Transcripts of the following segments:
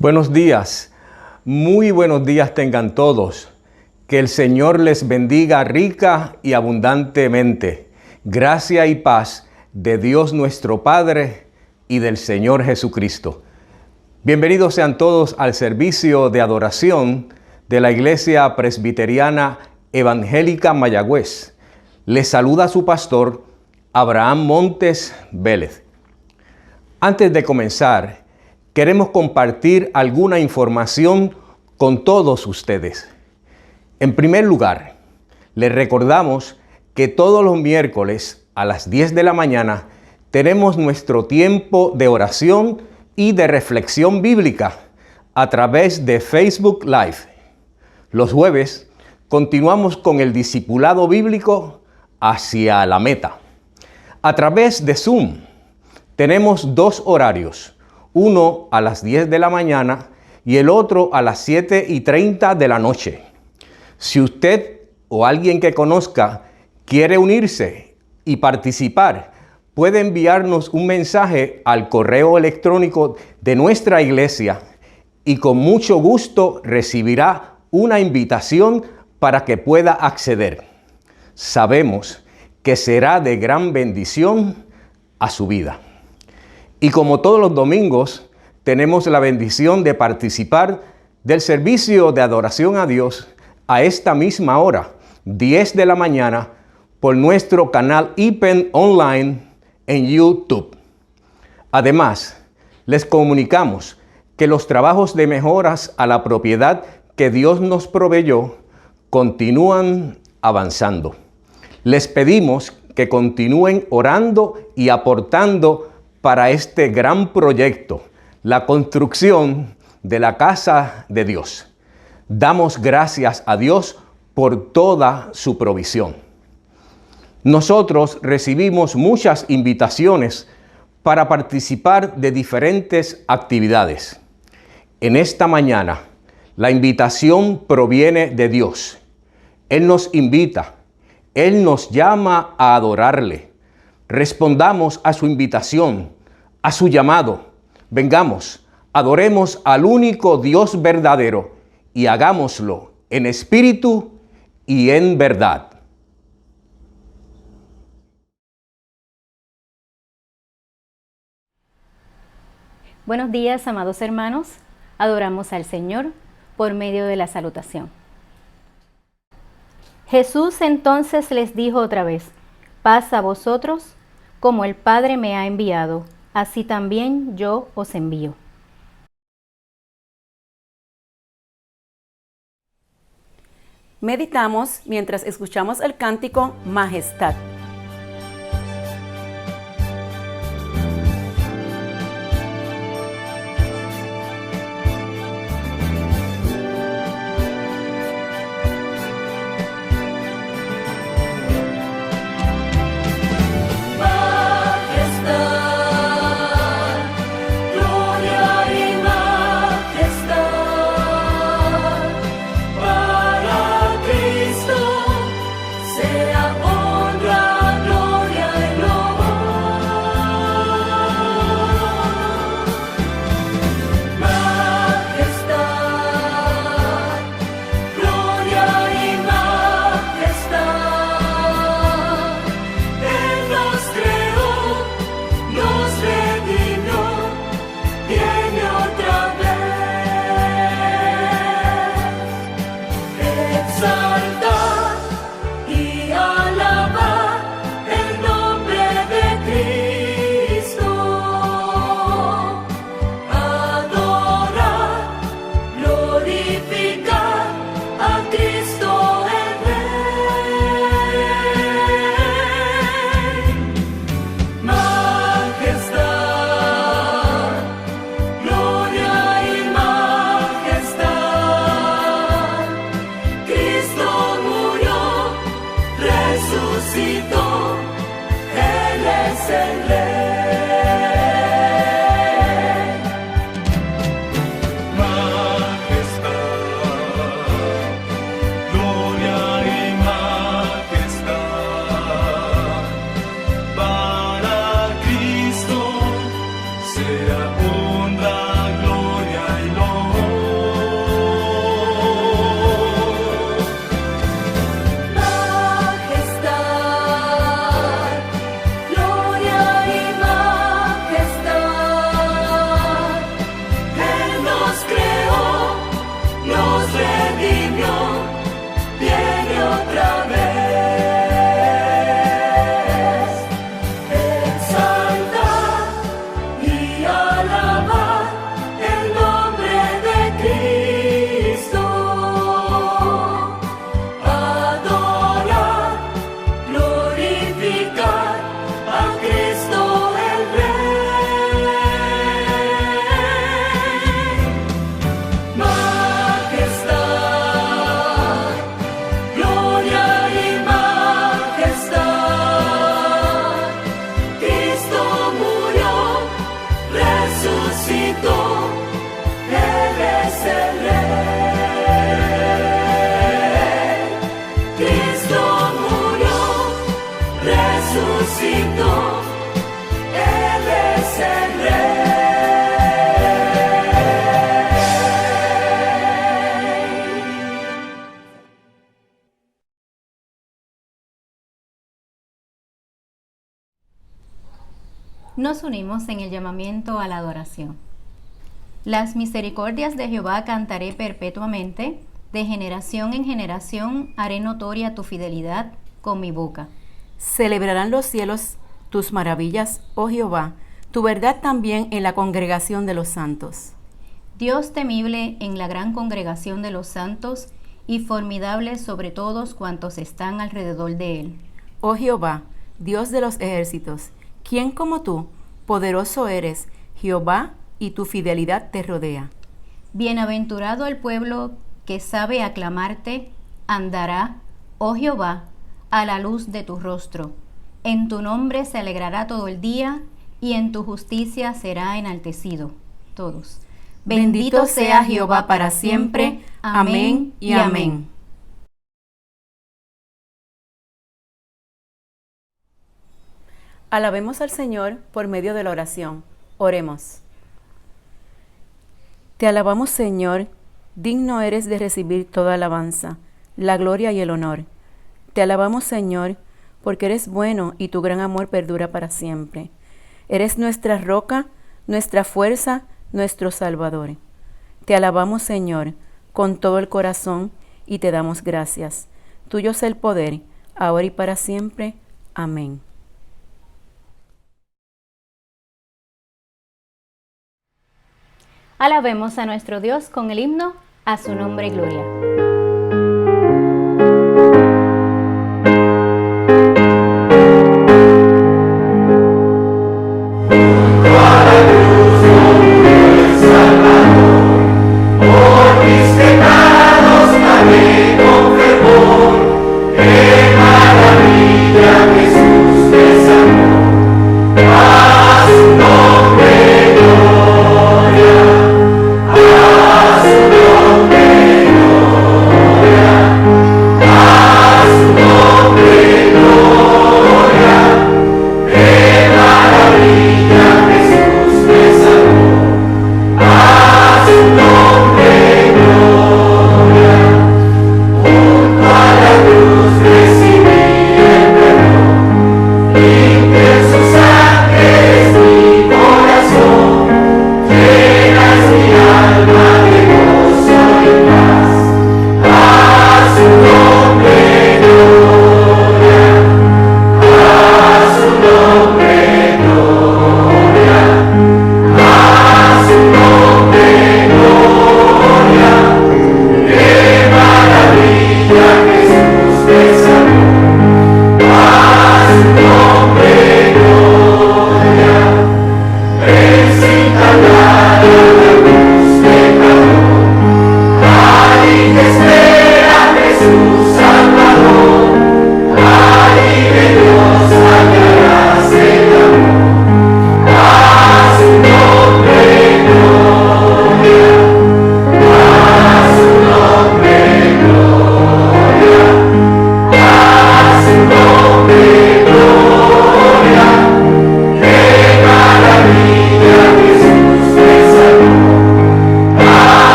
Buenos días, muy buenos días tengan todos. Que el Señor les bendiga rica y abundantemente. Gracia y paz de Dios nuestro Padre y del Señor Jesucristo. Bienvenidos sean todos al servicio de adoración de la Iglesia Presbiteriana Evangélica Mayagüez. Les saluda su pastor, Abraham Montes Vélez. Antes de comenzar, queremos compartir alguna información con todos ustedes. En primer lugar, les recordamos que todos los miércoles a las 10 de la mañana tenemos nuestro tiempo de oración y de reflexión bíblica a través de Facebook Live. Los jueves continuamos con el discipulado bíblico hacia la meta. A través de Zoom tenemos dos horarios. Uno a las 10 de la mañana y el otro a las 7:30 de la noche. Si usted o alguien que conozca quiere unirse y participar, puede enviarnos un mensaje al correo electrónico de nuestra iglesia y con mucho gusto recibirá una invitación para que pueda acceder. Sabemos que será de gran bendición a su vida. Y como todos los domingos, tenemos la bendición de participar del servicio de adoración a Dios a esta misma hora, 10 de la mañana, por nuestro canal IPEN Online en YouTube. Además, les comunicamos que los trabajos de mejoras a la propiedad que Dios nos proveyó continúan avanzando. Les pedimos que continúen orando y aportando para este gran proyecto, la construcción de la casa de Dios. Damos gracias a Dios por toda su provisión. Nosotros recibimos muchas invitaciones para participar de diferentes actividades. En esta mañana, la invitación proviene de Dios. Él nos invita, Él nos llama a adorarle. Respondamos a su invitación, a su llamado. Vengamos, adoremos al único Dios verdadero y hagámoslo en espíritu y en verdad. Buenos días, amados hermanos. Adoramos al Señor por medio de la salutación. Jesús entonces les dijo otra vez: paz a vosotros. Como el Padre me ha enviado, así también yo os envío. Meditamos mientras escuchamos el cántico Majestad. Para Cristo sea honra. Cristo murió, resucitó, Él es el Rey. Nos unimos en el llamamiento a la adoración. Las misericordias de Jehová cantaré perpetuamente, de generación en generación haré notoria tu fidelidad con mi boca. Celebrarán los cielos tus maravillas, oh Jehová, tu verdad también en la congregación de los santos. Dios temible en la gran congregación de los santos y formidable sobre todos cuantos están alrededor de él. Oh Jehová, Dios de los ejércitos, ¿quién como tú? Poderoso eres, Jehová, y tu fidelidad te rodea. Bienaventurado el pueblo que sabe aclamarte, andará, oh Jehová, a la luz de tu rostro. En tu nombre se alegrará todo el día, y en tu justicia será enaltecido. Todos. Bendito sea Jehová para siempre. Amén y amén. Alabemos al Señor por medio de la oración. Oremos. Te alabamos, Señor, digno eres de recibir toda alabanza, la gloria y el honor. Te alabamos, Señor, porque eres bueno y tu gran amor perdura para siempre. Eres nuestra roca, nuestra fuerza, nuestro Salvador. Te alabamos, Señor, con todo el corazón y te damos gracias. Tuyo es el poder, ahora y para siempre. Amén. Alabemos a nuestro Dios con el himno a su nombre gloria.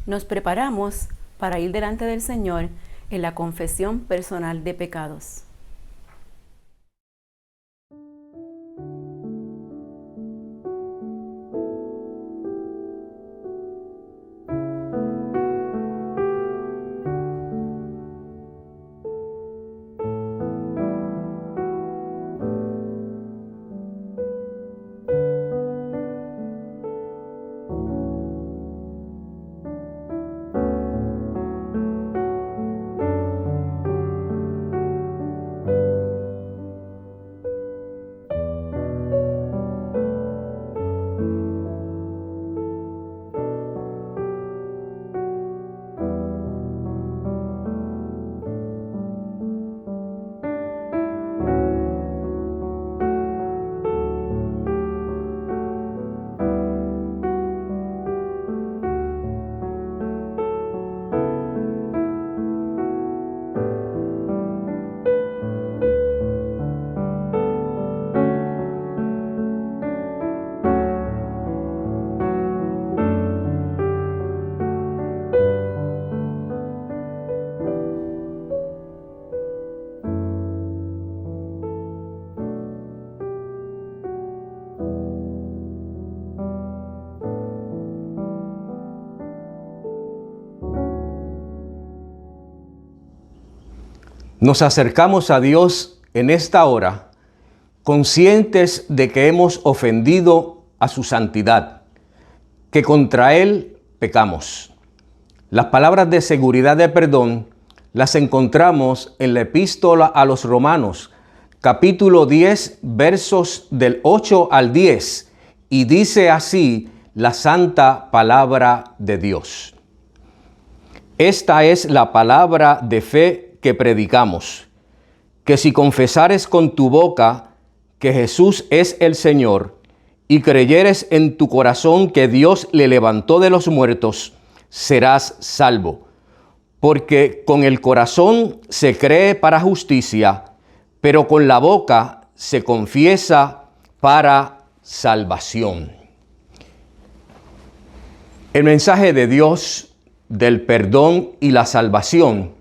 Nos preparamos para ir delante del Señor en la confesión personal de pecados. Nos acercamos a Dios en esta hora, conscientes de que hemos ofendido a su santidad, que contra Él pecamos. Las palabras de seguridad de perdón las encontramos en la epístola a los Romanos, capítulo 10, versos del 8 al 10, y dice así la santa palabra de Dios. Esta es la palabra de fe que predicamos, que si confesares con tu boca que Jesús es el Señor, y creyeres en tu corazón que Dios le levantó de los muertos, serás salvo. Porque con el corazón se cree para justicia, pero con la boca se confiesa para salvación. El mensaje de Dios del perdón y la salvación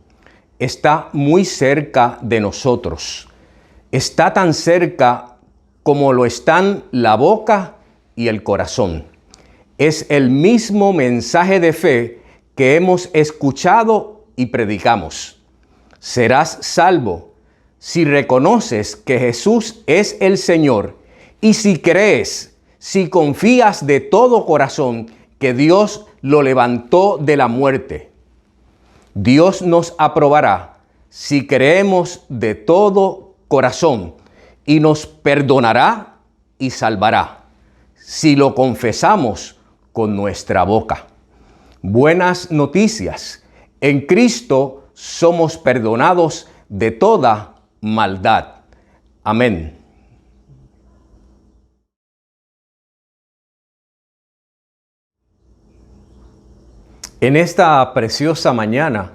está muy cerca de nosotros. Está tan cerca como lo están la boca y el corazón. Es el mismo mensaje de fe que hemos escuchado y predicamos. Serás salvo si reconoces que Jesús es el Señor y si crees, si confías de todo corazón que Dios lo levantó de la muerte. Dios nos aprobará si creemos de todo corazón y nos perdonará y salvará si lo confesamos con nuestra boca. Buenas noticias. En Cristo somos perdonados de toda maldad. Amén. En esta preciosa mañana,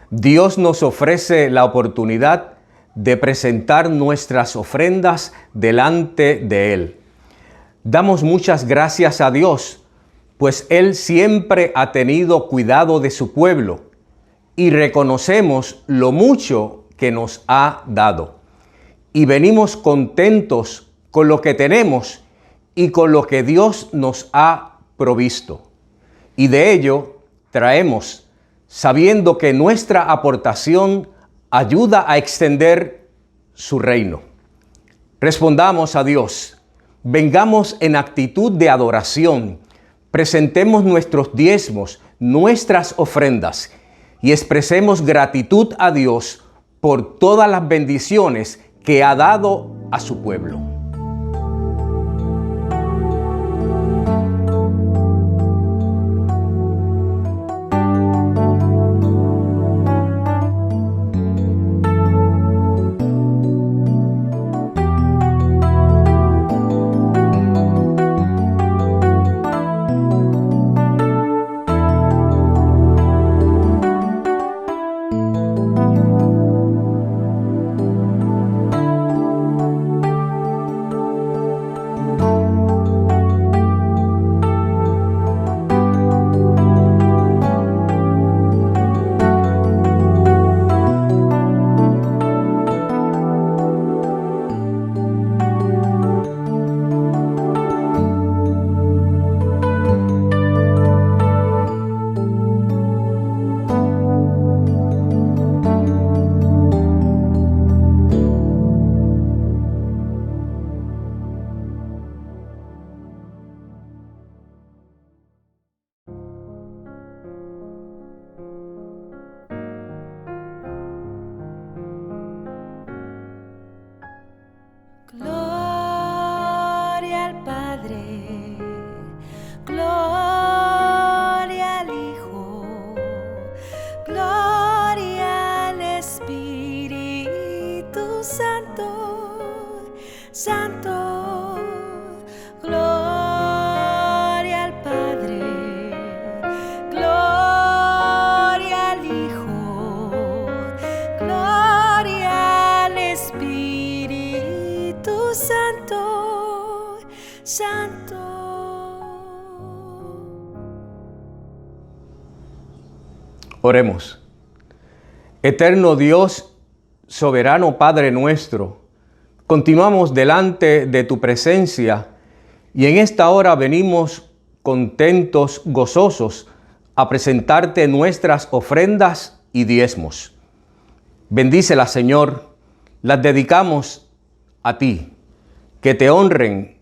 Dios nos ofrece la oportunidad de presentar nuestras ofrendas delante de Él. Damos muchas gracias a Dios, pues Él siempre ha tenido cuidado de su pueblo y reconocemos lo mucho que nos ha dado. Y venimos contentos con lo que tenemos y con lo que Dios nos ha provisto. Y de ello traemos, sabiendo que nuestra aportación ayuda a extender su reino. Respondamos a Dios, vengamos en actitud de adoración, presentemos nuestros diezmos, nuestras ofrendas y expresemos gratitud a Dios por todas las bendiciones que ha dado a su pueblo. Gloria al Padre, gloria al Hijo, gloria al Espíritu Santo, Santo, gloria al Padre, gloria al Hijo, gloria al Espíritu Santo, Santo. Oremos. Eterno Dios, soberano Padre nuestro, continuamos delante de tu presencia y en esta hora venimos contentos, gozosos, a presentarte nuestras ofrendas y diezmos. Bendícelas, Señor, las dedicamos a ti, que te honren,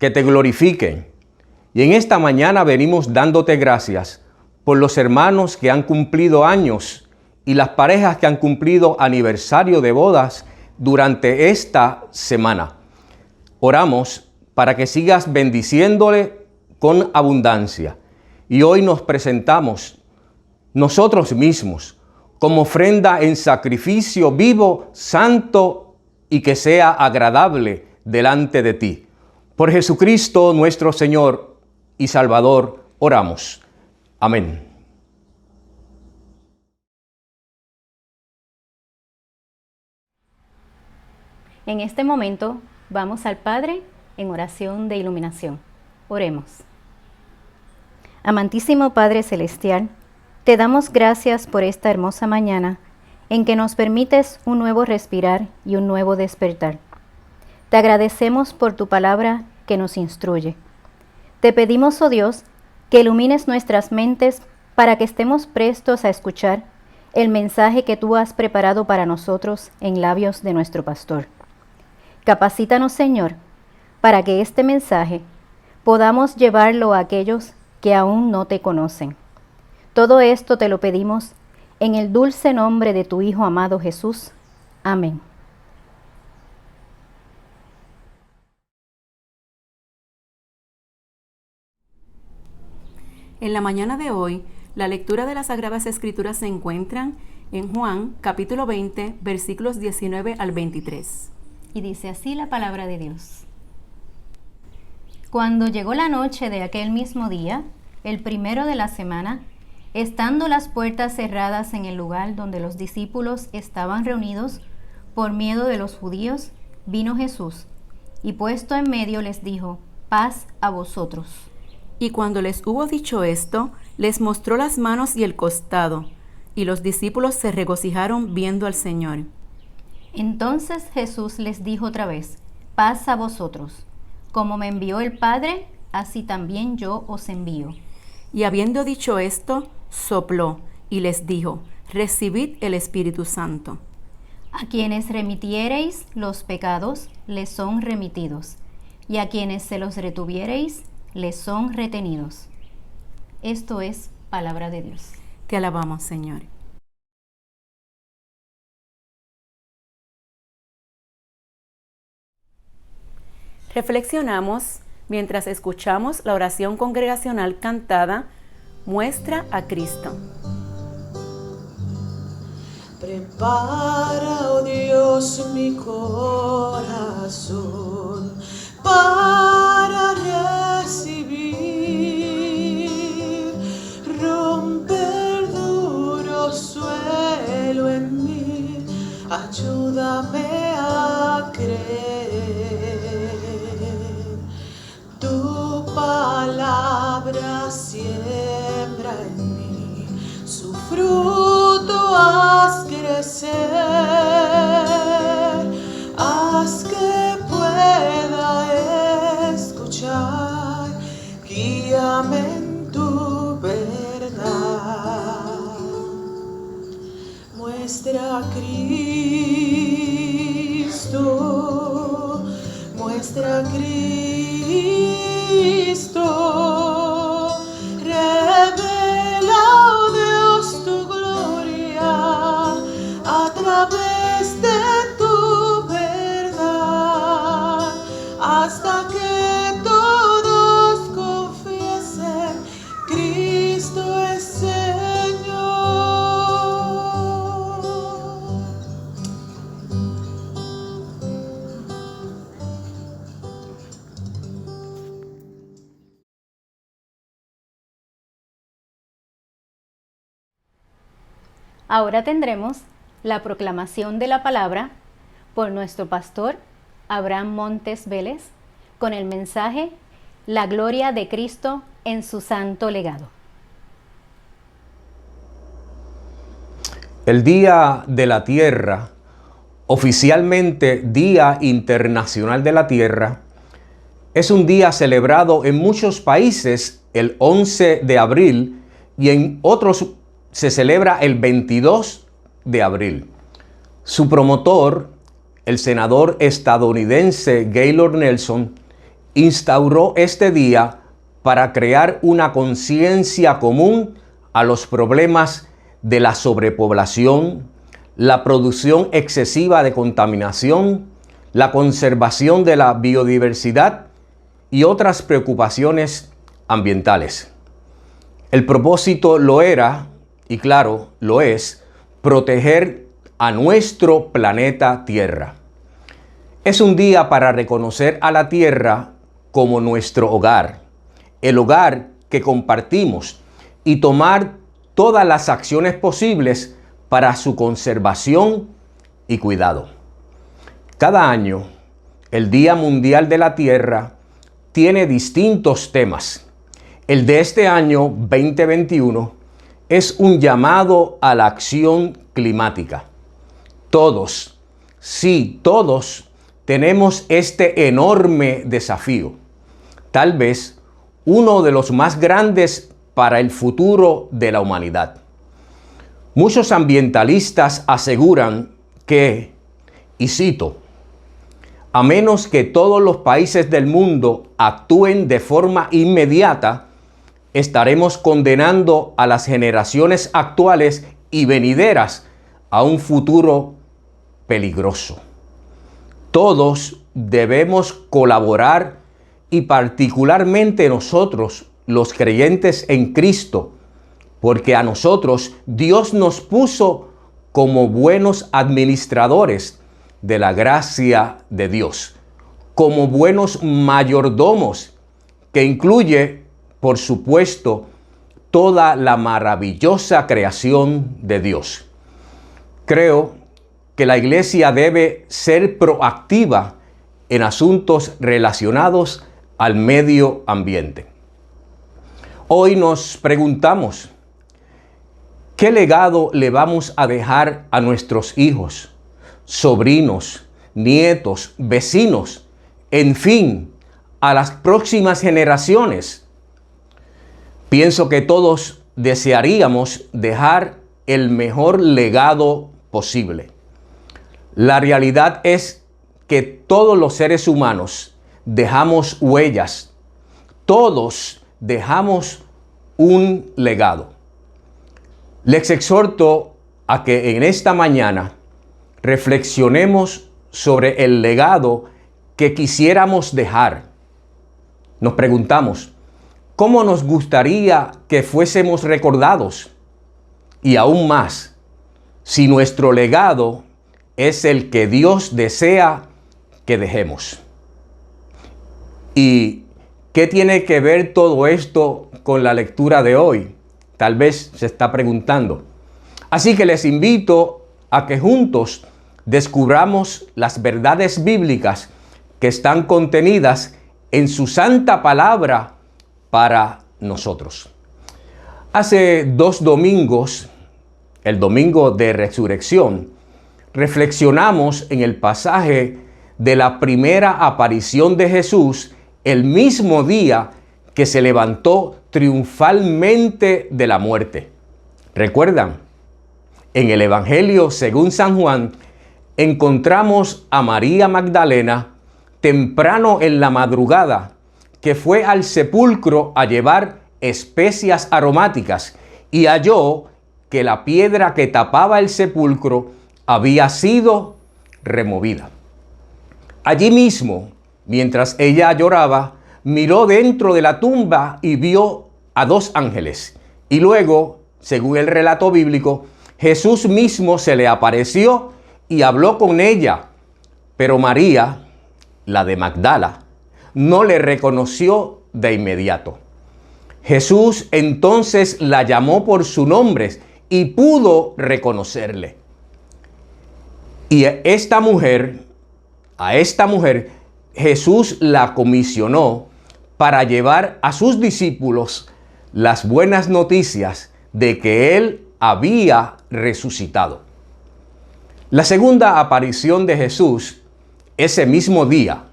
que te glorifiquen. Y en esta mañana venimos dándote gracias por los hermanos que han cumplido años y las parejas que han cumplido aniversario de bodas durante esta semana. Oramos para que sigas bendiciéndole con abundancia. Y hoy nos presentamos nosotros mismos como ofrenda en sacrificio vivo, santo y que sea agradable delante de ti. Por Jesucristo nuestro Señor y Salvador, oramos. Amén. En este momento vamos al Padre en oración de iluminación. Oremos. Amantísimo Padre Celestial, te damos gracias por esta hermosa mañana en que nos permites un nuevo respirar y un nuevo despertar. Te agradecemos por tu palabra que nos instruye. Te pedimos, oh Dios, que ilumines nuestras mentes para que estemos prestos a escuchar el mensaje que tú has preparado para nosotros en labios de nuestro pastor. Capacítanos, Señor, para que este mensaje podamos llevarlo a aquellos que aún no te conocen. Todo esto te lo pedimos en el dulce nombre de tu Hijo amado Jesús. Amén. En la mañana de hoy, la lectura de las Sagradas Escrituras se encuentran en Juan, capítulo 20, versículos 19 al 23. Y dice así la palabra de Dios. Cuando llegó la noche de aquel mismo día, el primero de la semana, estando las puertas cerradas en el lugar donde los discípulos estaban reunidos por miedo de los judíos, vino Jesús, y puesto en medio les dijo: paz a vosotros. Y cuando les hubo dicho esto, les mostró las manos y el costado, y los discípulos se regocijaron viendo al Señor. Entonces Jesús les dijo otra vez: paz a vosotros. Como me envió el Padre, así también yo os envío. Y habiendo dicho esto, sopló y les dijo: recibid el Espíritu Santo. A quienes remitiereis los pecados, les son remitidos, y a quienes se los retuviereis, les son retenidos. Esto es palabra de Dios. Te alabamos, Señor. Reflexionamos mientras escuchamos la oración congregacional cantada Muestra a Cristo. Prepara, oh Dios, mi corazón para recibir, romper duro suelo en mí, ayúdame a creer. Tu palabra siembra en mí, su fruto haz crecer, haz que pueda escuchar, guíame en tu verdad. Muestra a Cristo, muestra a Cristo, revela, oh Dios, tu gloria a través de tu verdad, hasta que todos confiesen: Cristo es Señor. Ahora tendremos la proclamación de la palabra por nuestro pastor Abraham Montes Vélez con el mensaje La gloria de Cristo en su santo legado. El Día de la Tierra, oficialmente Día Internacional de la Tierra, es un día celebrado en muchos países el 11 de abril y en otros se celebra el 22 de abril. Su promotor, el senador estadounidense Gaylord Nelson, instauró este día para crear una conciencia común a los problemas de la sobrepoblación, la producción excesiva de contaminación, la conservación de la biodiversidad y otras preocupaciones ambientales. El propósito lo era, y claro, lo es, proteger a nuestro planeta Tierra. Es un día para reconocer a la Tierra como nuestro hogar, el hogar que compartimos, y tomar todas las acciones posibles para su conservación y cuidado. Cada año, el Día Mundial de la Tierra tiene distintos temas. El de este año 2021 es un llamado a la acción climática. Todos, sí, todos tenemos este enorme desafío, tal vez uno de los más grandes para el futuro de la humanidad. Muchos ambientalistas aseguran que, y cito, a menos que todos los países del mundo actúen de forma inmediata, estaremos condenando a las generaciones actuales y venideras a un futuro peligroso. Todos debemos colaborar, y particularmente nosotros, los creyentes en Cristo, porque a nosotros Dios nos puso como buenos administradores de la gracia de Dios, como buenos mayordomos, que incluye, por supuesto, toda la maravillosa creación de Dios. Creo que la iglesia debe ser proactiva en asuntos relacionados al medio ambiente. Hoy nos preguntamos, ¿qué legado le vamos a dejar a nuestros hijos, sobrinos, nietos, vecinos, en fin, a las próximas generaciones? Pienso que todos desearíamos dejar el mejor legado posible. La realidad es que todos los seres humanos dejamos huellas. Todos dejamos un legado. Les exhorto a que en esta mañana reflexionemos sobre el legado que quisiéramos dejar. Nos preguntamos, ¿cómo nos gustaría que fuésemos recordados? Y aún más, si nuestro legado es el que Dios desea que dejemos. ¿Y qué tiene que ver todo esto con la lectura de hoy? Tal vez se está preguntando. Así que les invito a que juntos descubramos las verdades bíblicas que están contenidas en su santa palabra para nosotros. Hace 2 domingos, el domingo de resurrección, reflexionamos en el pasaje de la primera aparición de Jesús el mismo día que se levantó triunfalmente de la muerte. ¿Recuerdan? En el Evangelio según San Juan encontramos a María Magdalena temprano en la madrugada, que fue al sepulcro a llevar especias aromáticas y halló que la piedra que tapaba el sepulcro había sido removida. Allí mismo, mientras ella lloraba, miró dentro de la tumba y vio a 2 ángeles. Y luego, según el relato bíblico, Jesús mismo se le apareció y habló con ella. Pero María, la de Magdala, no le reconoció de inmediato. Jesús entonces la llamó por su nombre y pudo reconocerle. Y a esta mujer, Jesús la comisionó para llevar a sus discípulos las buenas noticias de que Él había resucitado. La segunda aparición de Jesús, ese mismo día,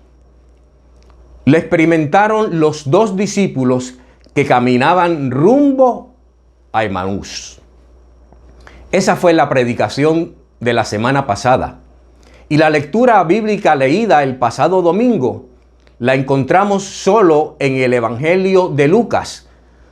la experimentaron los 2 discípulos que caminaban rumbo a Emaús. Esa fue la predicación de la semana pasada. Y la lectura bíblica leída el pasado domingo la encontramos solo en el Evangelio de Lucas,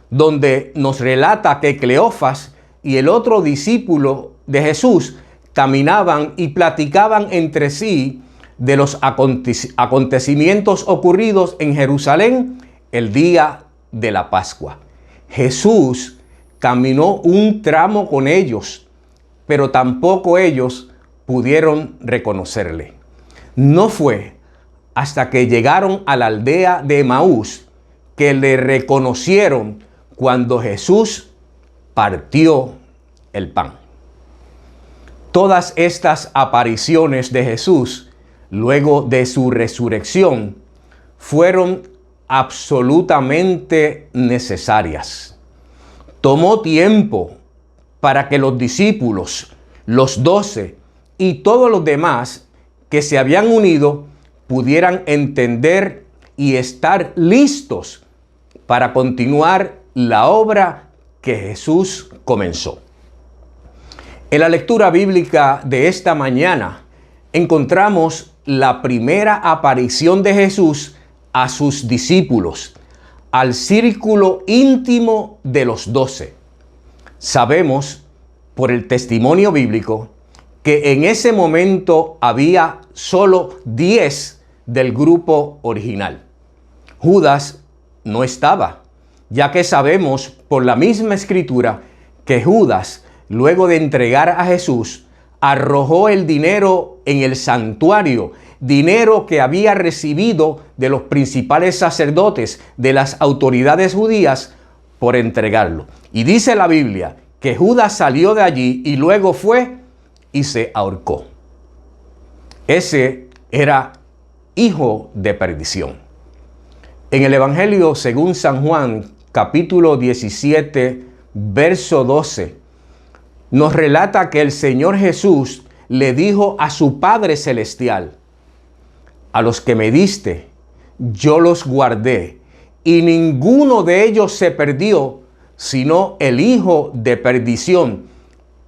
donde nos relata que Cleofas y el otro discípulo de Jesús caminaban y platicaban entre sí de los acontecimientos ocurridos en Jerusalén el día de la Pascua. Jesús caminó un tramo con ellos, pero tampoco ellos pudieron reconocerle. No fue hasta que llegaron a la aldea de Emaús que le reconocieron cuando Jesús partió el pan. Todas estas apariciones de Jesús luego de su resurrección fueron absolutamente necesarias. Tomó tiempo para que los discípulos, los 12 y todos los demás que se habían unido pudieran entender y estar listos para continuar la obra que Jesús comenzó. En la lectura bíblica de esta mañana encontramos la primera aparición de Jesús a sus discípulos, al círculo íntimo de los 12. Sabemos por el testimonio bíblico que en ese momento había solo 10 del grupo original. Judas no estaba, ya que sabemos por la misma escritura que Judas, luego de entregar a Jesús, arrojó el dinero en el santuario, dinero que había recibido de los principales sacerdotes, de las autoridades judías, por entregarlo. Y dice la Biblia que Judas salió de allí y luego fue y se ahorcó. Ese era hijo de perdición. En el Evangelio según San Juan, capítulo 17, verso 12, nos relata que el Señor Jesús le dijo a su Padre Celestial: a los que me diste, yo los guardé, y ninguno de ellos se perdió, sino el hijo de perdición,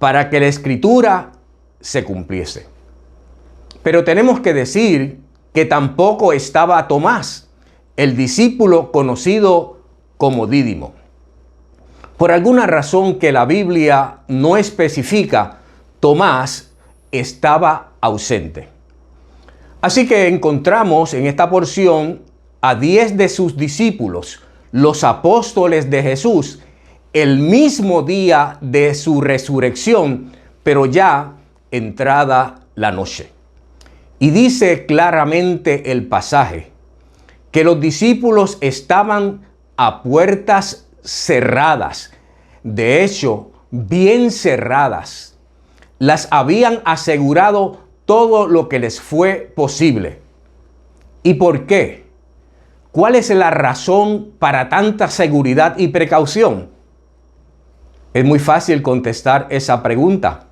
para que la Escritura se cumpliese. Pero tenemos que decir que tampoco estaba Tomás, el discípulo conocido como Dídimo. Por alguna razón que la Biblia no especifica, Tomás estaba ausente. Así que encontramos en esta porción a 10 de sus discípulos, los apóstoles de Jesús, el mismo día de su resurrección, pero ya entrada la noche. Y dice claramente el pasaje que los discípulos estaban a puertas cerradas, de hecho, bien cerradas. Las habían asegurado todo lo que les fue posible. ¿Y por qué? ¿Cuál es la razón para tanta seguridad y precaución? Es muy fácil contestar esa pregunta.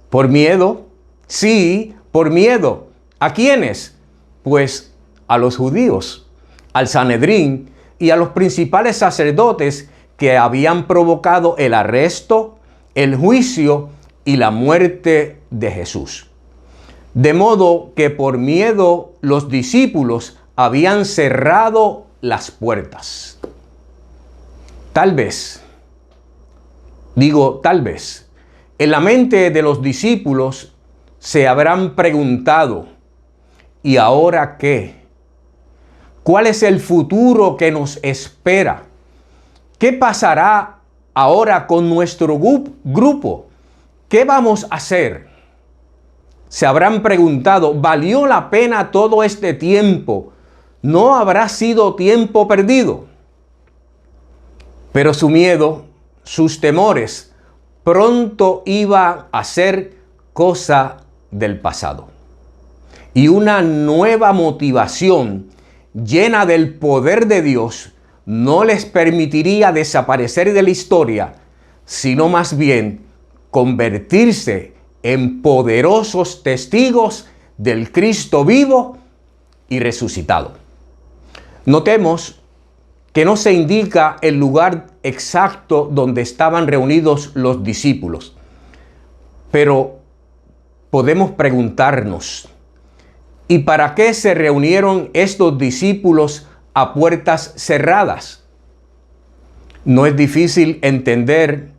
¿Por miedo? Sí, por miedo. ¿A quiénes? Pues a los judíos, al Sanedrín y a los principales sacerdotes que habían provocado el arresto, el juicio y la muerte de Jesús. De modo que por miedo los discípulos habían cerrado las puertas. Tal vez, en la mente de los discípulos se habrán preguntado: ¿y ahora qué? ¿Cuál es el futuro que nos espera? ¿Qué pasará ahora con nuestro grupo? ¿Qué vamos a hacer? Se habrán preguntado: ¿valió la pena todo este tiempo? ¿No habrá sido tiempo perdido? Pero su miedo, sus temores, pronto iba a ser cosa del pasado. Y una nueva motivación llena del poder de Dios no les permitiría desaparecer de la historia, sino más bien convertirse en poderosos testigos del Cristo vivo y resucitado. Notemos que no se indica el lugar exacto donde estaban reunidos los discípulos, pero podemos preguntarnos, ¿y para qué se reunieron estos discípulos a puertas cerradas? No es difícil entender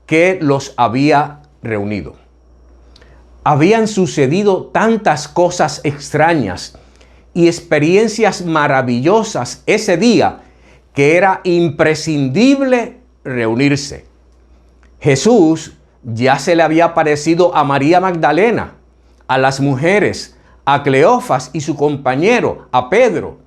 qué los había reunido. Habían sucedido tantas cosas extrañas y experiencias maravillosas ese día que era imprescindible reunirse. Jesús ya se le había aparecido a María Magdalena, a las mujeres, a Cleofas y su compañero, a Pedro.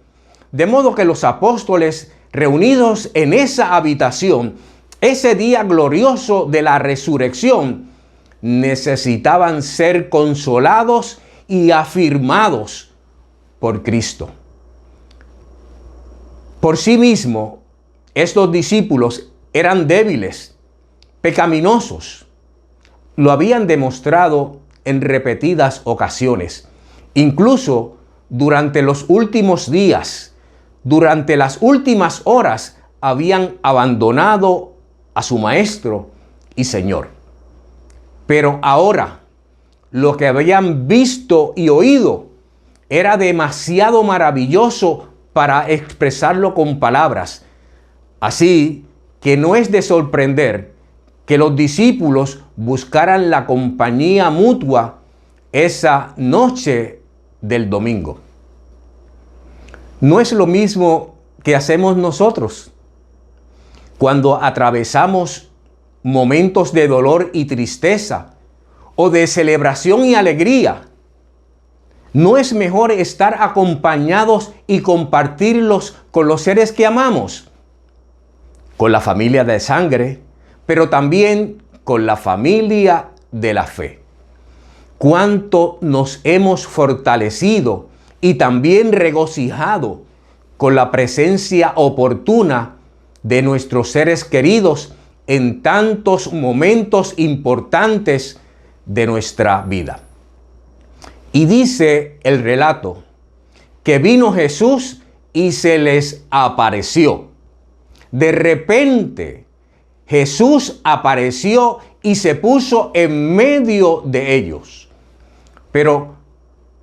De modo que los apóstoles reunidos en esa habitación, ese día glorioso de la resurrección, necesitaban ser consolados y afirmados por Cristo. Por sí mismo, estos discípulos eran débiles, pecaminosos. Lo habían demostrado en repetidas ocasiones. Incluso durante los últimos días, durante las últimas horas, habían abandonado a su Maestro y Señor. Pero ahora, lo que habían visto y oído era demasiado maravilloso para expresarlo con palabras. Así que no es de sorprender que los discípulos buscaran la compañía mutua esa noche del domingo. No es lo mismo que hacemos nosotros cuando atravesamos momentos de dolor y tristeza o de celebración y alegría. ¿No es mejor estar acompañados y compartirlos con los seres que amamos? Con la familia de sangre, pero también con la familia de la fe. Cuánto nos hemos fortalecido y también regocijado con la presencia oportuna de nuestros seres queridos en tantos momentos importantes de nuestra vida. Y dice el relato que vino Jesús y se les apareció. De repente, Jesús apareció y se puso en medio de ellos. Pero,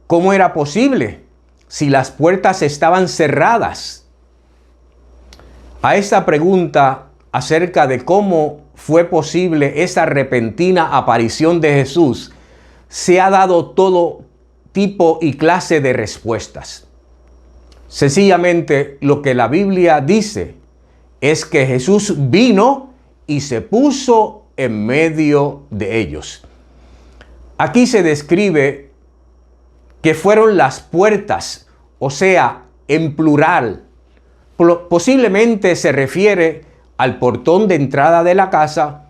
¿cómo era posible si las puertas estaban cerradas? A esta pregunta acerca de cómo fue posible esa repentina aparición de Jesús, se ha dado todo tipo y clase de respuestas. Sencillamente, lo que la Biblia dice es que Jesús vino y se puso en medio de ellos. Aquí se describe que fueron las puertas, o sea, en plural. Posiblemente se refiere al portón de entrada de la casa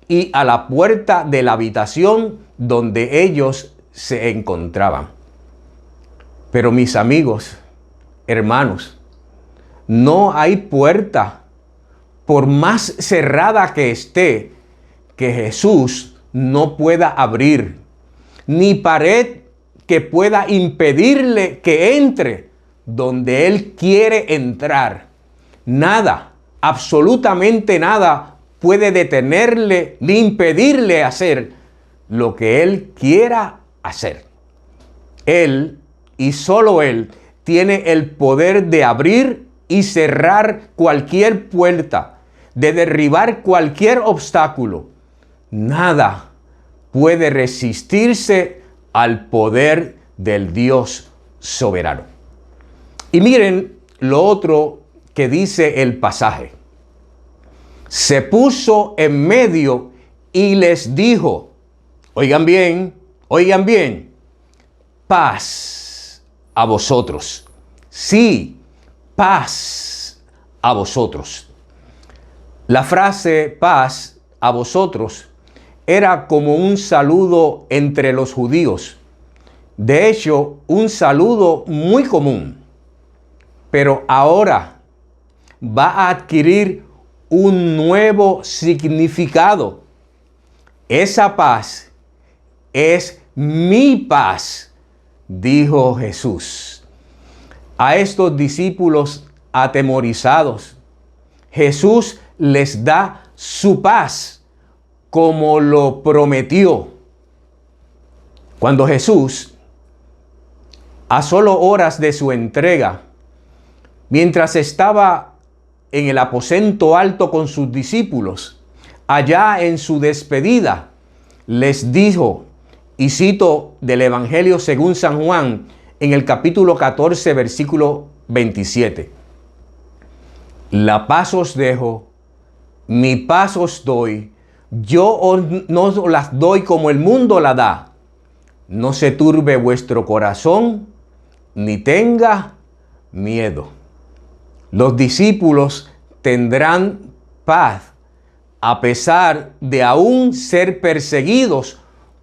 y a la puerta de la habitación donde ellos se encontraban. Pero mis amigos, hermanos, no hay puerta, por más cerrada que esté, que Jesús no pueda abrir, ni pared que pueda impedirle que entre donde Él quiere entrar. Nada, absolutamente nada puede detenerle ni impedirle hacer lo que Él quiera hacer. Él, y solo Él, tiene el poder de abrir y cerrar cualquier puerta, de derribar cualquier obstáculo. Nada puede resistirse al poder del Dios soberano. Y miren lo otro que dice el pasaje. Se puso en medio y les dijo, oigan bien, paz a vosotros. Sí, paz a vosotros. La frase paz a vosotros era como un saludo entre los judíos. De hecho, un saludo muy común. Pero ahora va a adquirir un nuevo significado. Esa paz es mi paz, dijo Jesús. A estos discípulos atemorizados, Jesús les da su paz como lo prometió. Cuando Jesús, a solo horas de su entrega, mientras estaba en el aposento alto con sus discípulos, allá en su despedida, les dijo, y cito del Evangelio según San Juan, en el capítulo 14, versículo 27. La paz os dejo, mi paz os doy, no las doy como el mundo la da. No se turbe vuestro corazón, ni tenga miedo. Los discípulos tendrán paz a pesar de aún ser perseguidos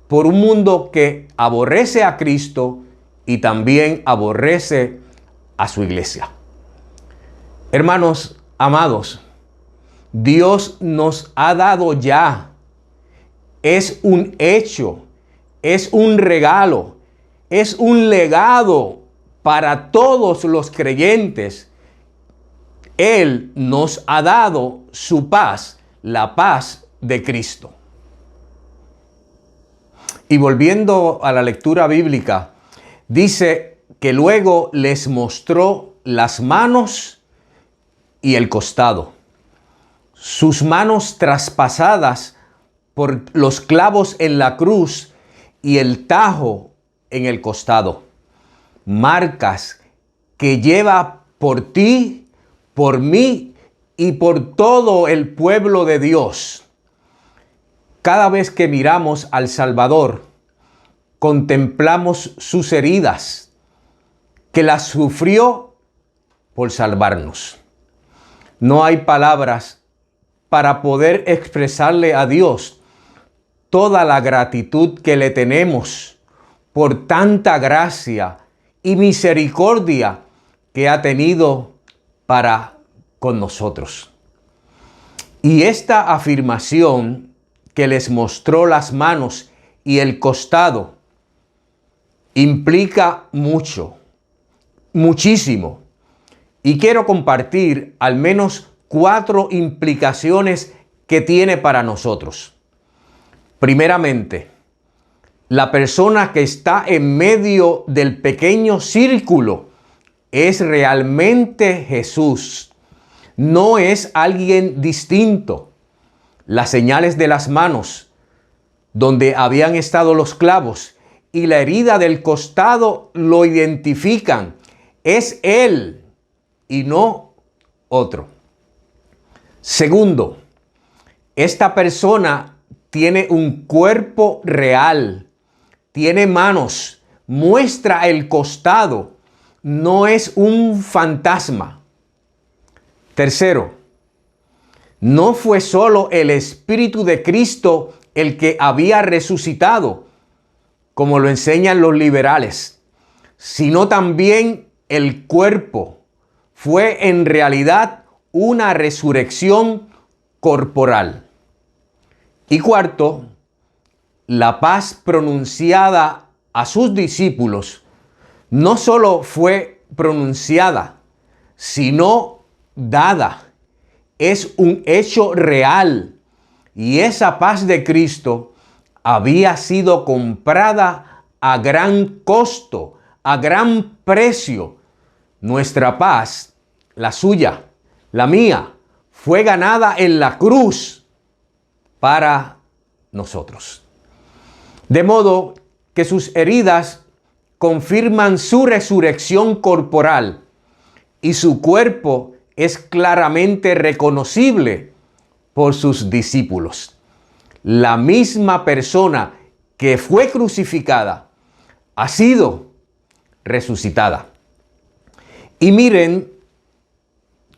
por un mundo que aborrece a Cristo y también aborrece a su iglesia. Hermanos amados, Dios nos ha dado ya, es un hecho, es un regalo, es un legado para todos los creyentes. Él nos ha dado su paz, la paz de Cristo. Y volviendo a la lectura bíblica, dice que luego les mostró las manos y el costado. Sus manos traspasadas por los clavos en la cruz y el tajo en el costado. Marcas que lleva por ti, por mí y por todo el pueblo de Dios. Cada vez que miramos al Salvador, contemplamos sus heridas, que las sufrió por salvarnos. No hay palabras para poder expresarle a Dios toda la gratitud que le tenemos por tanta gracia y misericordia que ha tenido para con nosotros. Y esta afirmación que les mostró las manos y el costado implica mucho, muchísimo. Y quiero compartir al menos 4 implicaciones que tiene para nosotros. Primeramente, la persona que está en medio del pequeño círculo es realmente Jesús. No es alguien distinto. Las señales de las manos, donde habían estado los clavos, y la herida del costado lo identifican. Es Él y no otro. Segundo, esta persona tiene un cuerpo real, tiene manos, muestra el costado, no es un fantasma. Tercero, no fue solo el Espíritu de Cristo el que había resucitado, como lo enseñan los liberales, sino también el cuerpo. Fue en realidad una resurrección corporal. Y cuarto, la paz pronunciada a sus discípulos no solo fue pronunciada, sino dada. Es un hecho real. Y esa paz de Cristo había sido comprada a gran costo, a gran precio. Nuestra paz, la suya, la mía, fue ganada en la cruz para nosotros. De modo que sus heridas confirman su resurrección corporal y su cuerpo es claramente reconocible por sus discípulos. La misma persona que fue crucificada ha sido resucitada. Y miren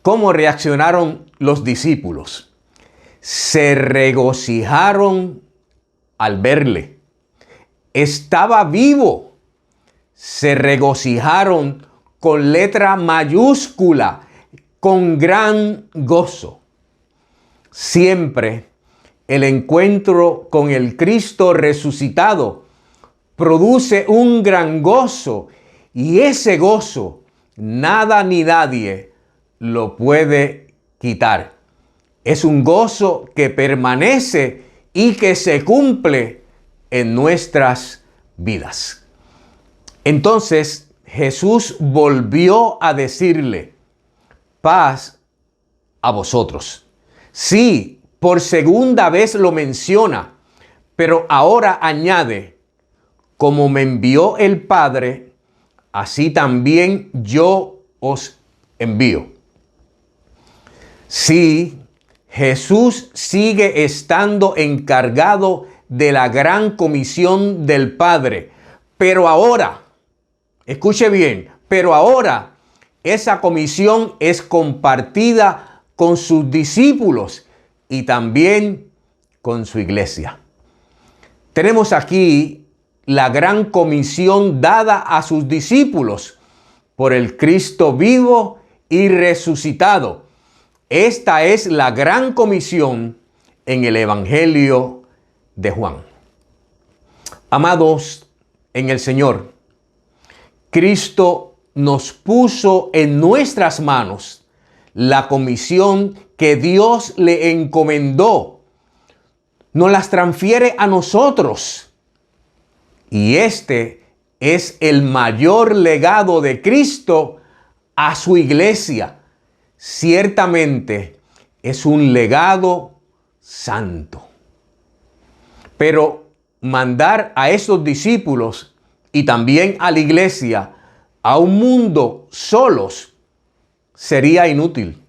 cómo reaccionaron los discípulos. Se regocijaron al verle. Estaba vivo. Se regocijaron con letra mayúscula, con gran gozo. Siempre el encuentro con el Cristo resucitado produce un gran gozo, y ese gozo nada ni nadie lo puede quitar. Es un gozo que permanece y que se cumple en nuestras vidas. Entonces Jesús volvió a decirle, paz a vosotros. Sí, por segunda vez lo menciona, pero ahora añade, como me envió el Padre, así también yo os envío. Sí, Jesús sigue estando encargado de la gran comisión del Padre, pero ahora, escuche bien, pero ahora esa comisión es compartida con sus discípulos y también con su iglesia. Tenemos aquí la gran comisión dada a sus discípulos por el Cristo vivo y resucitado. Esta es la gran comisión en el Evangelio de Juan. Amados en el Señor, Cristo nos puso en nuestras manos la comisión que Dios le encomendó. Nos las transfiere a nosotros. Y este es el mayor legado de Cristo a su iglesia. Ciertamente es un legado santo. Pero mandar a esos discípulos y también a la iglesia a un mundo solos sería inútil.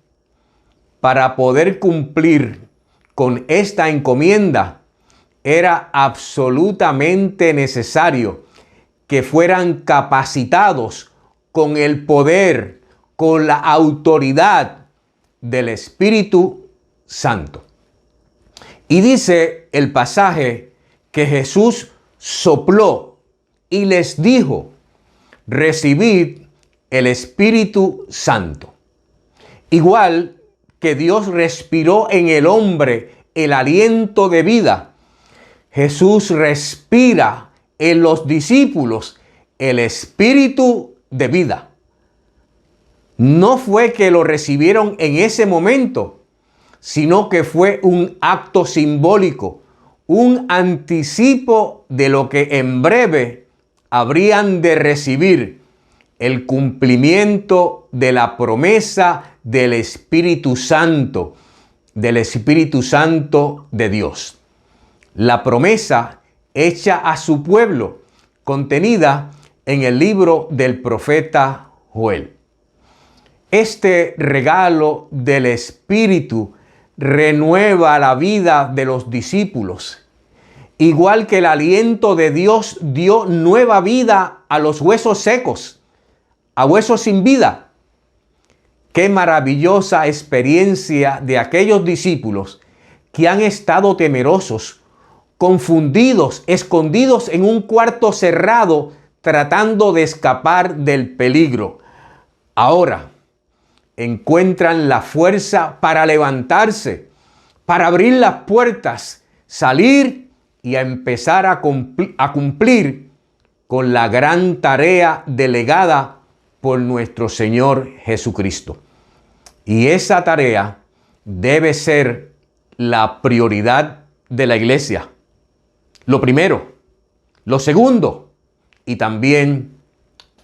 Para poder cumplir con esta encomienda, era absolutamente necesario que fueran capacitados con el poder, con la autoridad del Espíritu Santo. Y dice el pasaje que Jesús sopló y les dijo, recibid el Espíritu Santo. Igual que Dios respiró en el hombre el aliento de vida, Jesús respira en los discípulos el espíritu de vida. No fue que lo recibieron en ese momento, sino que fue un acto simbólico, un anticipo de lo que en breve habrían de recibir, el cumplimiento de la promesa del Espíritu Santo de Dios. La promesa hecha a su pueblo, contenida en el libro del profeta Joel. Este regalo del Espíritu renueva la vida de los discípulos. Igual que el aliento de Dios dio nueva vida a los huesos secos, a huesos sin vida. Qué maravillosa experiencia de aquellos discípulos que han estado temerosos, confundidos, escondidos en un cuarto cerrado, tratando de escapar del peligro. Ahora encuentran la fuerza para levantarse, para abrir las puertas, salir y a empezar a cumplir con la gran tarea delegada por nuestro Señor Jesucristo. Y esa tarea debe ser la prioridad de la iglesia. Lo primero, lo segundo y también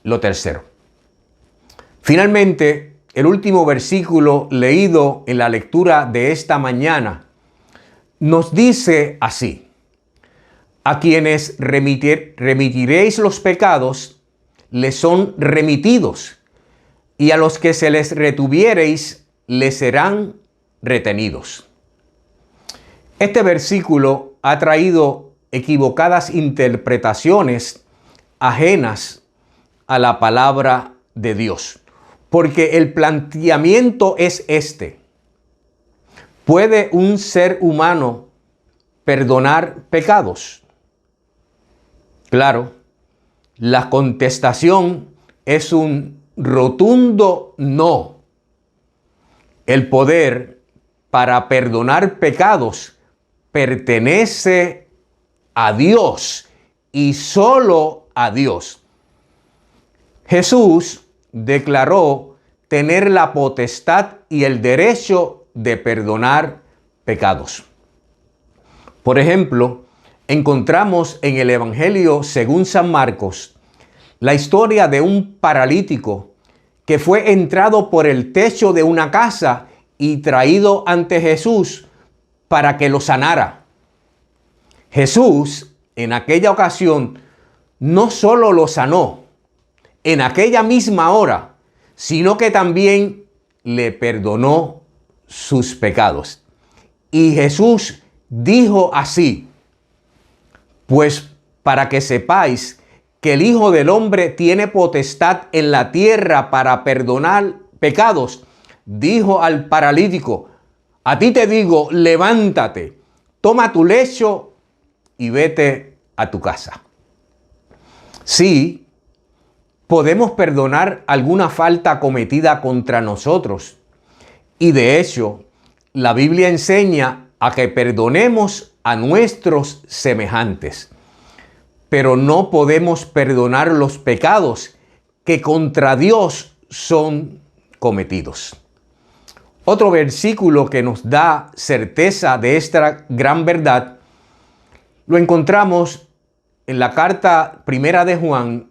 lo tercero. Finalmente, el último versículo leído en la lectura de esta mañana nos dice así: a quienes remitiréis los pecados, les son remitidos, y a los que se les retuviereis, les serán retenidos. Este versículo ha traído equivocadas interpretaciones ajenas a la palabra de Dios, porque el planteamiento es este: ¿puede un ser humano perdonar pecados? Claro, la contestación es un rotundo no. El poder para perdonar pecados pertenece a Dios y solo a Dios. Jesús declaró tener la potestad y el derecho de perdonar pecados. Por ejemplo, encontramos en el Evangelio según San Marcos la historia de un paralítico que fue entrado por el techo de una casa y traído ante Jesús para que lo sanara. Jesús, en aquella ocasión, no solo lo sanó en aquella misma hora, sino que también le perdonó sus pecados. Y Jesús dijo así: pues para que sepáis que el Hijo del Hombre tiene potestad en la tierra para perdonar pecados, dijo al paralítico: a ti te digo, levántate, toma tu lecho y vete a tu casa. Sí, podemos perdonar alguna falta cometida contra nosotros. Y de hecho, la Biblia enseña a que perdonemos a nuestros semejantes. Pero no podemos perdonar los pecados que contra Dios son cometidos. Otro versículo que nos da certeza de esta gran verdad lo encontramos en la carta primera de Juan,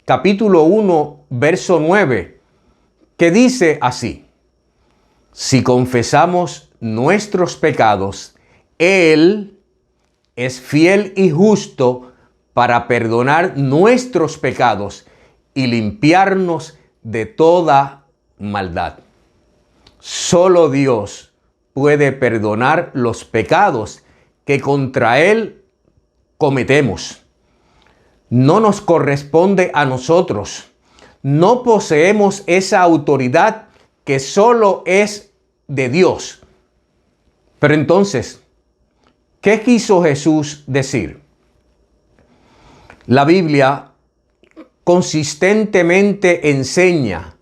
capítulo 1, verso 9, que dice así: si confesamos nuestros pecados, Él es fiel y justo para perdonar nuestros pecados y limpiarnos de toda maldad. Solo Dios puede perdonar los pecados que contra Él cometemos. No nos corresponde a nosotros. No poseemos esa autoridad que solo es de Dios. Pero entonces, ¿qué quiso Jesús decir? La Biblia consistentemente enseña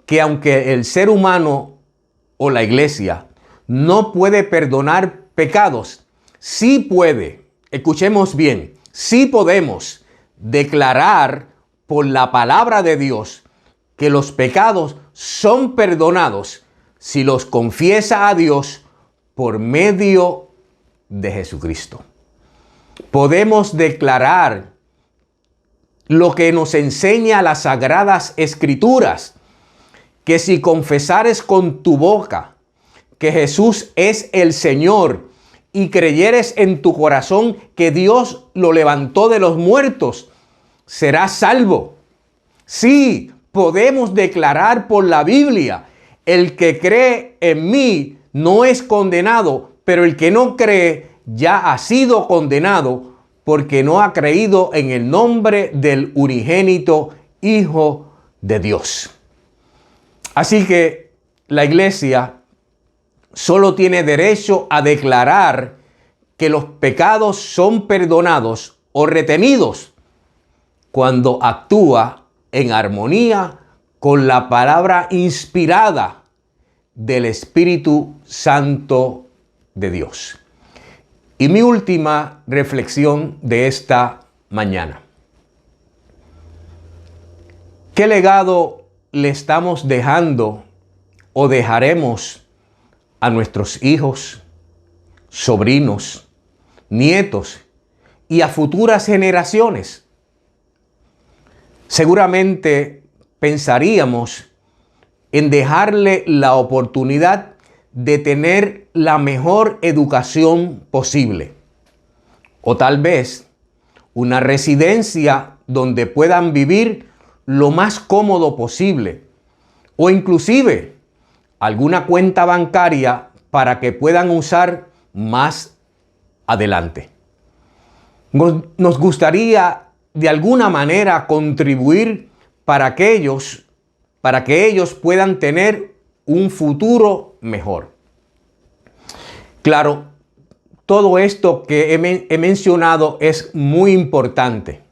que aunque el ser humano o la iglesia no puede perdonar pecados, sí puede, escuchemos bien, sí podemos declarar por la palabra de Dios que los pecados son perdonados si los confiesa a Dios por medio de Jesucristo. Podemos declarar lo que nos enseña las Sagradas Escrituras, que si confesares con tu boca que Jesús es el Señor y creyeres en tu corazón que Dios lo levantó de los muertos, serás salvo. Sí, podemos declarar por la Biblia: el que cree en mí no es condenado, pero el que no cree ya ha sido condenado porque no ha creído en el nombre del unigénito Hijo de Dios. Así que la iglesia solo tiene derecho a declarar que los pecados son perdonados o retenidos cuando actúa en armonía con la palabra inspirada del Espíritu Santo de Dios. Y mi última reflexión de esta mañana: ¿qué legado le estamos dejando o dejaremos a nuestros hijos, sobrinos, nietos y a futuras generaciones? Seguramente pensaríamos en dejarle la oportunidad de tener la mejor educación posible, o tal vez una residencia donde puedan vivir lo más cómodo posible, o inclusive alguna cuenta bancaria para que puedan usar más adelante. Nos gustaría de alguna manera contribuir para que ellos puedan tener un futuro mejor. Claro, todo esto que he mencionado es muy importante,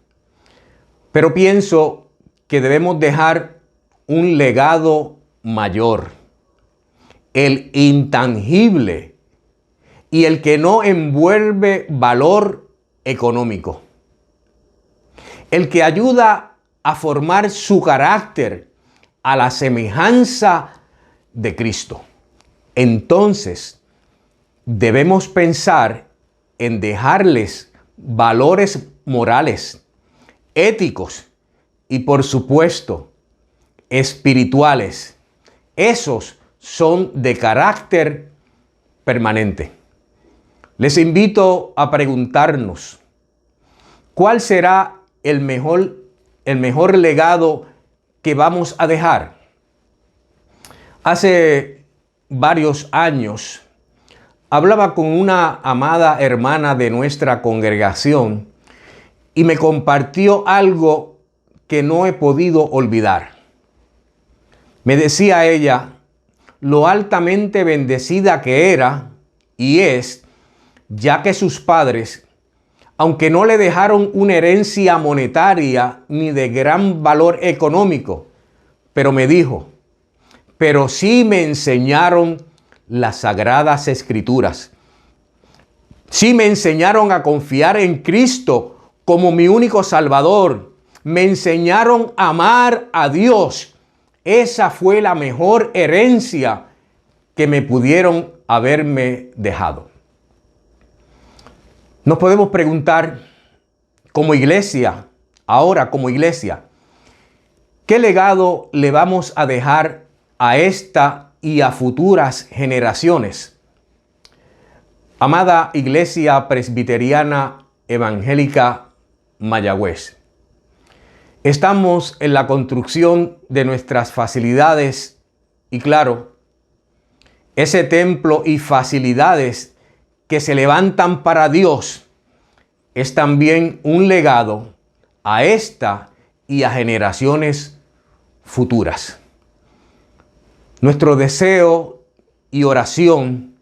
pero pienso que debemos dejar un legado mayor, el intangible y el que no envuelve valor económico, el que ayuda a formar su carácter a la semejanza de Cristo. Entonces, debemos pensar en dejarles valores morales, éticos y por supuesto espirituales. Esos son de carácter permanente. Les invito a preguntarnos, ¿cuál será el mejor legado que vamos a dejar? Hace varios años hablaba con una amada hermana de nuestra congregación y me compartió algo que no he podido olvidar. Me decía ella lo altamente bendecida que era y es, ya que sus padres, aunque no le dejaron una herencia monetaria ni de gran valor económico, pero me dijo, pero sí me enseñaron las Sagradas Escrituras. Sí me enseñaron a confiar en Cristo como mi único Salvador. Me enseñaron a amar a Dios. Esa fue la mejor herencia que me pudieron haberme dejado. Nos podemos preguntar como iglesia, ahora como iglesia, ¿qué legado le vamos a dejar a esta y a futuras generaciones? Amada Iglesia Presbiteriana Evangélica Mayagüez, estamos en la construcción de nuestras facilidades y claro, ese templo y facilidades que se levantan para Dios es también un legado a esta y a generaciones futuras. Nuestro deseo y oración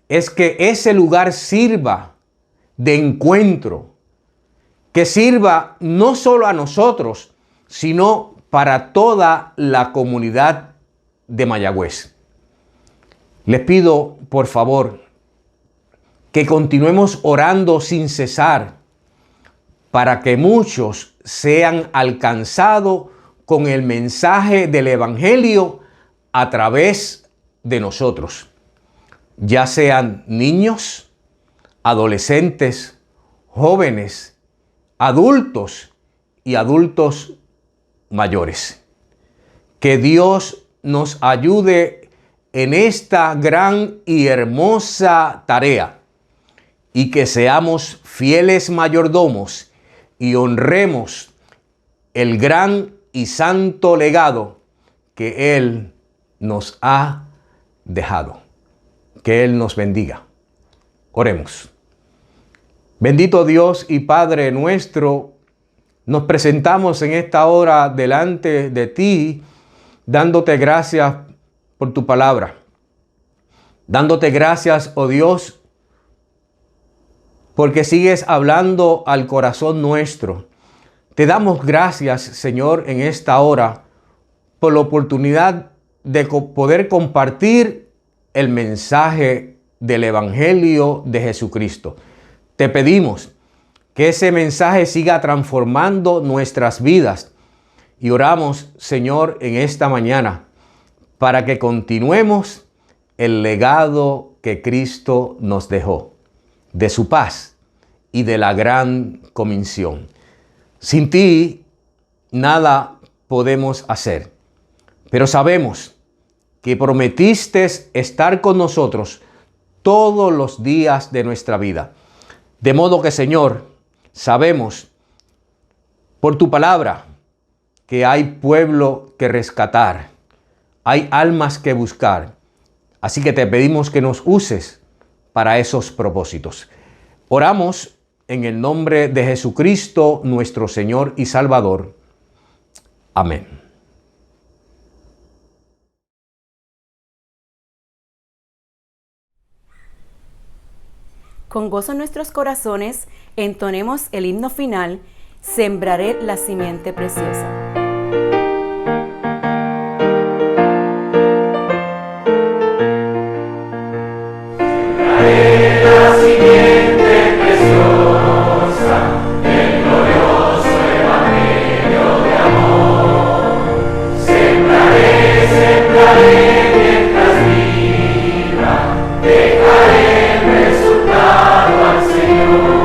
es que ese lugar sirva de encuentro, que sirva no solo a nosotros, sino para toda la comunidad de Mayagüez. Les pido, por favor, que continuemos orando sin cesar para que muchos sean alcanzados con el mensaje del Evangelio a través de nosotros, ya sean niños, adolescentes, jóvenes, adultos y adultos mayores. Que Dios nos ayude en esta gran y hermosa tarea y que seamos fieles mayordomos y honremos el gran y santo legado que Él nos ha dejado. Que Él nos bendiga. Oremos. Bendito Dios y Padre nuestro, nos presentamos en esta hora delante de ti, dándote gracias por tu palabra. Dándote gracias, oh Dios, porque sigues hablando al corazón nuestro. Te damos gracias, Señor, en esta hora, por la oportunidad de poder compartir el mensaje del Evangelio de Jesucristo. Te pedimos que ese mensaje siga transformando nuestras vidas y oramos, Señor, en esta mañana para que continuemos el legado que Cristo nos dejó, de su paz y de la gran comisión. Sin ti, nada podemos hacer, pero sabemos que prometiste estar con nosotros todos los días de nuestra vida. De modo que, Señor, sabemos por tu palabra que hay pueblo que rescatar, hay almas que buscar. Así que te pedimos que nos uses para esos propósitos. Oramos en el nombre de Jesucristo, nuestro Señor y Salvador. Amén. Con gozo en nuestros corazones, entonemos el himno final, Sembraré la simiente preciosa. Sembraré la simiente preciosa, el glorioso evangelio de amor. Sembraré mientras viva, dejaré el resultado al Señor.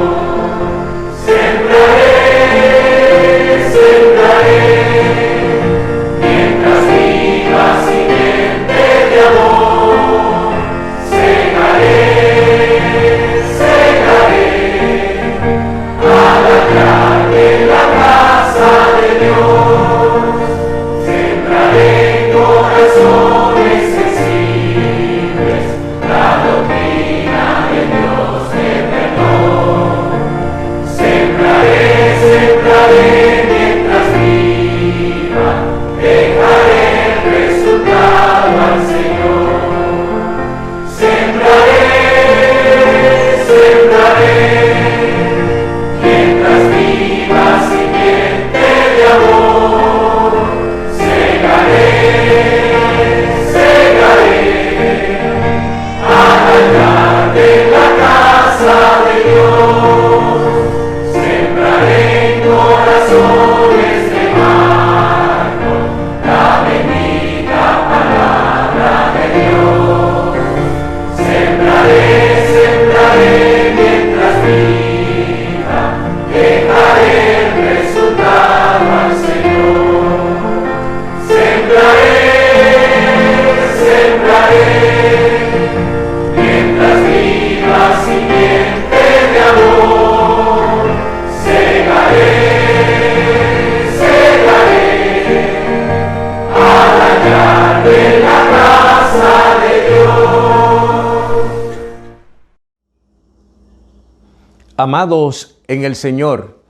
Amados en el Señor,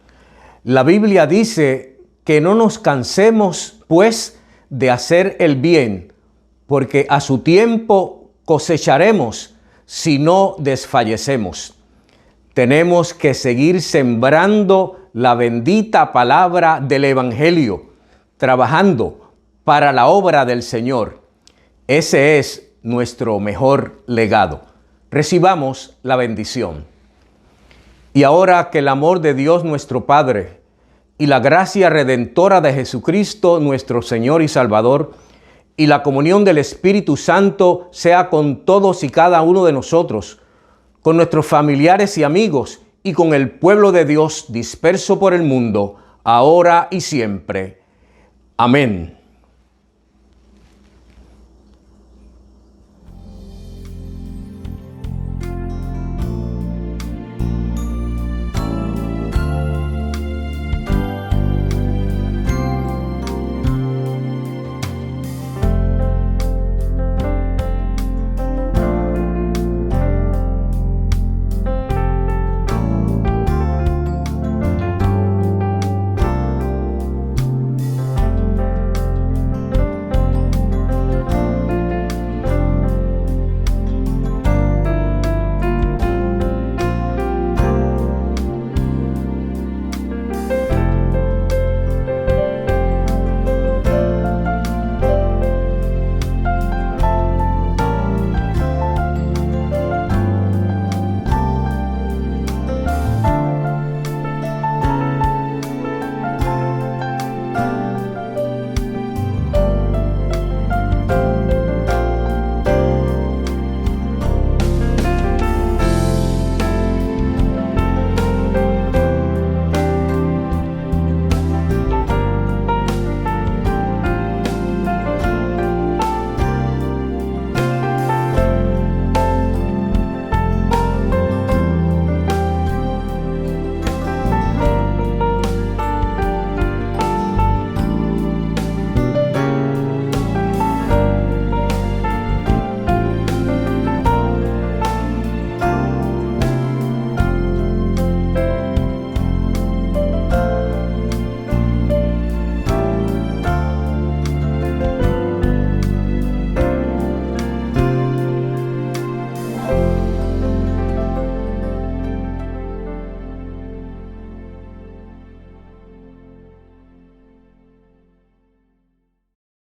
la Biblia dice que no nos cansemos, pues, de hacer el bien, porque a su tiempo cosecharemos si no desfallecemos. Tenemos que seguir sembrando la bendita palabra del Evangelio, trabajando para la obra del Señor. Ese es nuestro mejor legado. Recibamos la bendición. Y ahora que el amor de Dios nuestro Padre y la gracia redentora de Jesucristo nuestro Señor y Salvador y la comunión del Espíritu Santo sea con todos y cada uno de nosotros, con nuestros familiares y amigos y con el pueblo de Dios disperso por el mundo, ahora y siempre. Amén.